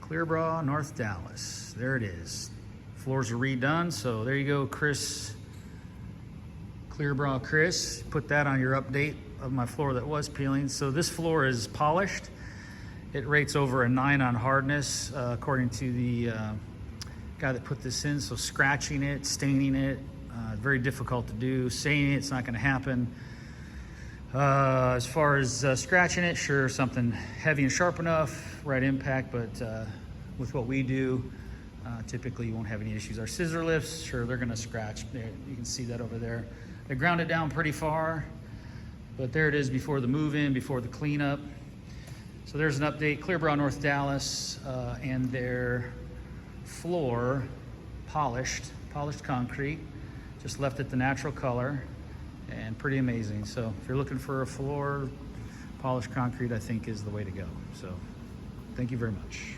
Clearbra, North Dallas. There it is. Floors are redone, so there you go, Chris. Clearbra Chris, put that on your update of my floor that was peeling. So this floor is polished. It rates over a 9 on hardness, according to the guy that put this in. So scratching it, staining it, very difficult to do. Staining it's not gonna happen. As far as scratching it, sure, something heavy and sharp enough, right impact, but with what we do, typically you won't have any issues. Our scissor lifts, sure, they're gonna scratch. There, you can see that over there. They ground it down pretty far, but there it is before the move-in, before the cleanup. So there's an update, Clearbra, North Dallas, and their floor polished concrete, just left it the natural color, and pretty amazing. So if you're looking for a floor, polished concrete, I think is the way to go. So thank you very much.